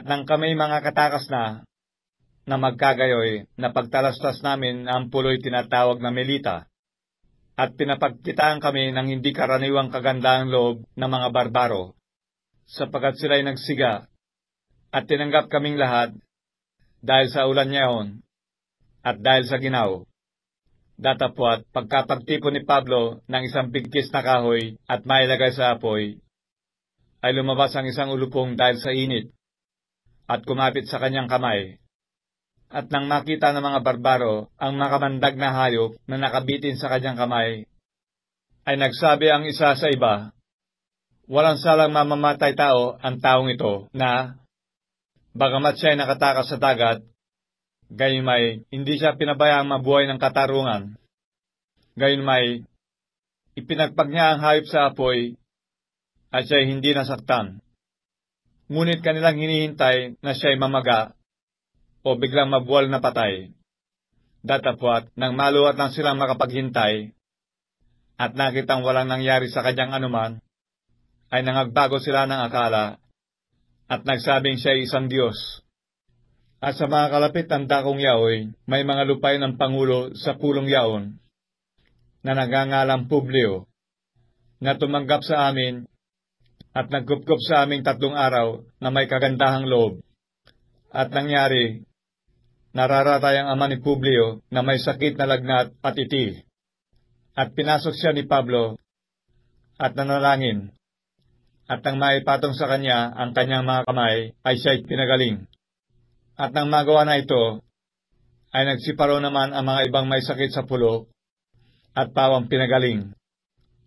nang kami mga katakas na magkagayoy, napagtalastas namin ang puloy tinatawag na Melita, at pinapagkitaan kami ng hindi karaniwang kagandahang loob ng mga barbaro, sapagkat sila'y nagsiga, at tinanggap kaming lahat, dahil sa ulan niyaon, at dahil sa ginaw. Datapwat, pagkapagtipon ni Pablo ng isang bigkis na kahoy at mailagay sa apoy, ay lumabas ang isang ulupong dahil sa init, at kumapit sa kanyang kamay. At nang makita ng mga barbaro ang makamandag na hayop na nakabitin sa kanyang kamay, ay nagsabi ang isa sa iba, walang salang mamamatay tao ang taong ito na, bagamat siya ay nakatakas sa dagat, gayunmay hindi siya pinabayaang mabuhay ng katarungan. Gayunmay, ipinagpag niya ang hayop sa apoy, at siya ay hindi nasaktan. Ngunit kanilang hinihintay na siya ay mamaga, o biglang mabuwal na patay. Datapwat, nang maluwat lang silang makapaghintay, at nakitang walang nangyari sa kanyang anuman, ay nangagbago sila ng akala, at nagsabing siya ay isang Diyos. At sa mga kalapit ng dakong yaoy, may mga lupay ng pangulo sa pulong yaon, na nagangalang Publio, na tumanggap sa amin, at nagkupkup sa aming 3 araw na may kagandahang loob. At nangyari, nararatay ang ama ni Publio na may sakit na lagnat at iti. At pinasok siya ni Pablo, at nanalangin. At nang maipatong sa kanya ang kanyang mga kamay, ay siya'y pinagaling. At nang magawa na ito, ay nagsiparo naman ang mga ibang may sakit sa pulo, at pawang pinagaling.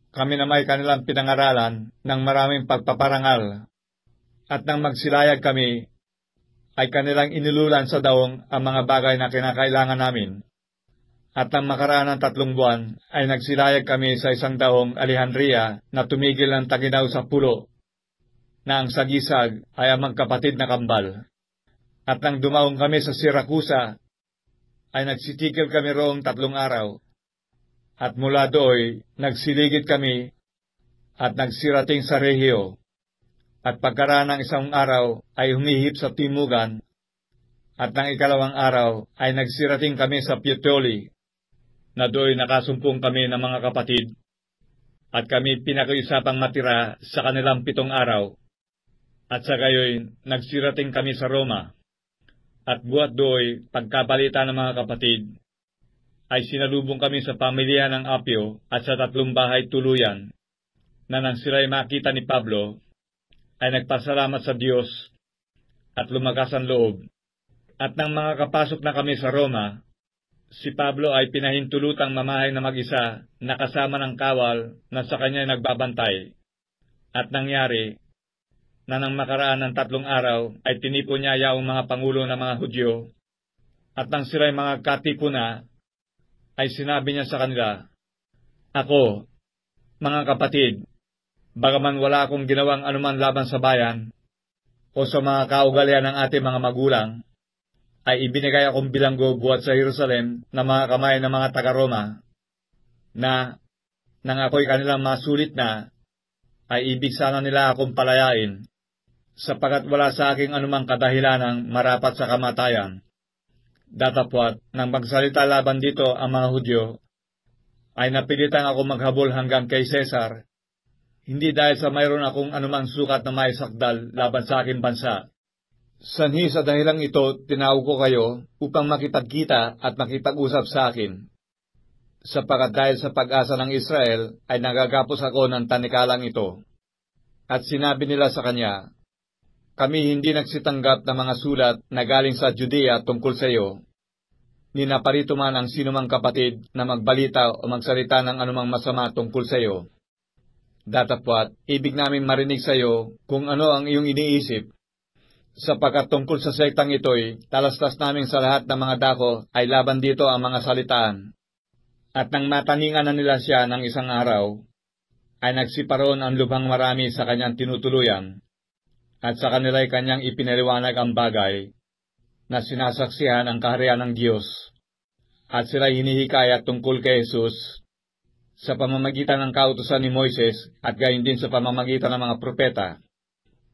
Kami na may kanilang pinangaralan ng maraming pagpaparangal. At nang magsilayag kami, ay kanilang inululan sa daong ang mga bagay na kinakailangan namin. At nang makaraan ng 3 buwan, ay nagsilayag kami sa isang daong Alejandria na tumigil ng taginaw sa pulo, na ang sagisag ay ang magkapatid na kambal. At nang dumaong kami sa Siracusa, ay nagsitikil kami roong 3 araw. At mula doy, nagsiligid kami, at nagsirating sa Regio. At pagkaraan ng 1 araw, ay humihip sa Timugan, at ng 2 araw, ay nagsirating kami sa Puteoli, na doy nakasumpong kami ng mga kapatid, at kami pinakiusapang matira sa kanilang 7 araw. At sa gayoy, nagsirating kami sa Roma. At buhat doy, pagkabalita ng mga kapatid, ay sinalubong kami sa pamilya ng Apio at sa 3 bahay tuluyan, na nang sila'y makita ni Pablo, ay nagpasalamat sa Diyos, at lumakas ang loob. At nang makakapasok na kami sa Roma, si Pablo ay pinahintulutang mamahay na mag-isa, na kasama ng kawal na sa kanya nagbabantay. At nangyari, na nang makaraan ng 3 araw, ay tinipon niya yaong mga pangulo ng mga Hudyo, at nang sila'y mga katipo na, ay sinabi niya sa kanila, ako, mga kapatid, bagaman wala akong ginawang anuman laban sa bayan, o sa mga kaugalian ng ating mga magulang, ay ibinigay akong bilanggo buhat sa Jerusalem na mga kamay ng mga taga-Roma, na, nang ako'y kanilang masulit na, ay ibig sana nila akong palayain, sapagat wala sa aking anumang kadahilanang marapat sa kamatayan. Datapwat, nang magsalita laban dito ang mga Hudyo, ay napilitan ako maghabol hanggang kay Cesar, hindi dahil sa mayroon akong anumang sukat na maisakdal laban sa aking bansa. Sanhi sa dahilang ito, tinawag ko kayo upang makipagkita at makipag-usap sa akin. Sapagat dahil sa pag-asa ng Israel, ay nagagapos ako ng tanikalang ito. At sinabi nila sa kanya, kami hindi nagsitanggap ng mga sulat na galing sa Judea tungkol sa iyo. Ninaparito man ang sinumang kapatid na magbalita o magsalita ng anumang masama tungkol sa iyo. Datapwat, ibig namin marinig sa iyo kung ano ang iyong iniisip, sapagkat tungkol sa sektang ito'y talastas namin sa lahat ng mga dako ay laban dito ang mga salitaan. At nang mataningan na nila siya ng 1 araw, ay nagsiparoon ang lubhang marami sa kanyang tinutuluyan, at sa kanila'y kanyang ipinaliwanag ang bagay, na sinasaksihan ang kaharian ng Diyos, at sila'y hinihikayat tungkol kay Jesus, sa pamamagitan ng kautusan ni Moises, at gayon din sa pamamagitan ng mga propeta,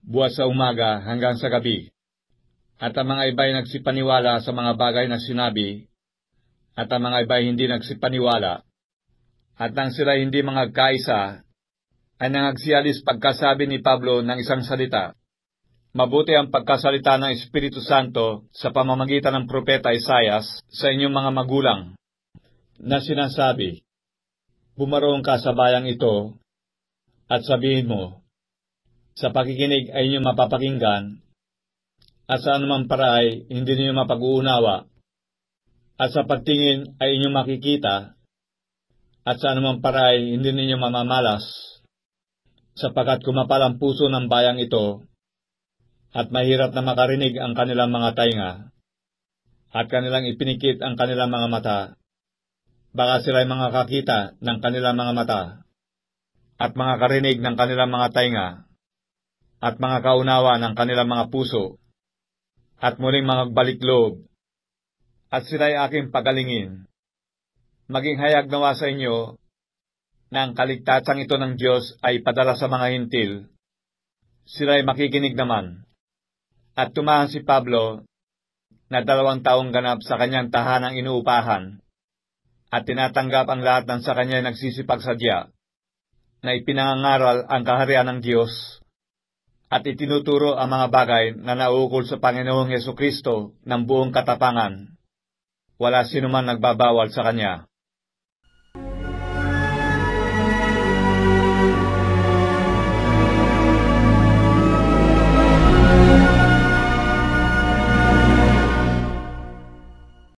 buhat sa umaga hanggang sa gabi. At ang mga iba ay nagsipaniwala sa mga bagay na sinabi, at ang mga iba ay hindi nagsipaniwala. At nang sila hindi magkaisa, ay nangagsialis pagkasabi ni Pablo ng isang salita. Mabuti ang pagkasalita ng Espiritu Santo sa pamamagitan ng propeta Isaias sa inyong mga magulang, na sinasabi, bumaroon ka sa bayang ito, at sabihin mo, sa pakikinig ay inyong mapapakinggan, at sa anumang paray hindi ninyo mapag-uunawa, at sa pagtingin ay inyong makikita, at sa anumang paray hindi ninyo mamamalas, sapagkat kumapal ang puso ng bayang ito, at mahirap na makarinig ang kanilang mga tainga, at kanilang ipinikit ang kanilang mga mata. Baka sila'y makakita ng kanilang mga mata, at makakarinig ng kanilang mga tainga, at mga kaunawa ng kanilang mga puso, at muling magbalik loob, at sila'y aking pagalingin. Maging hayag nawa sa inyo na ang kaligtasang ito ng Diyos ay padala sa mga hintil. Sila'y makikinig naman. At tumahan si Pablo na 2 taong ganap sa kanyang tahanang inuupahan, at tinatanggap ang lahat ng sa kanya nagsisipagsadya, na ipinangangaral ang kaharian ng Diyos, at itinuturo ang mga bagay na nauukol sa Panginoong Hesukristo ng buong katapangan. Wala sinuman nagbabawal sa kanya.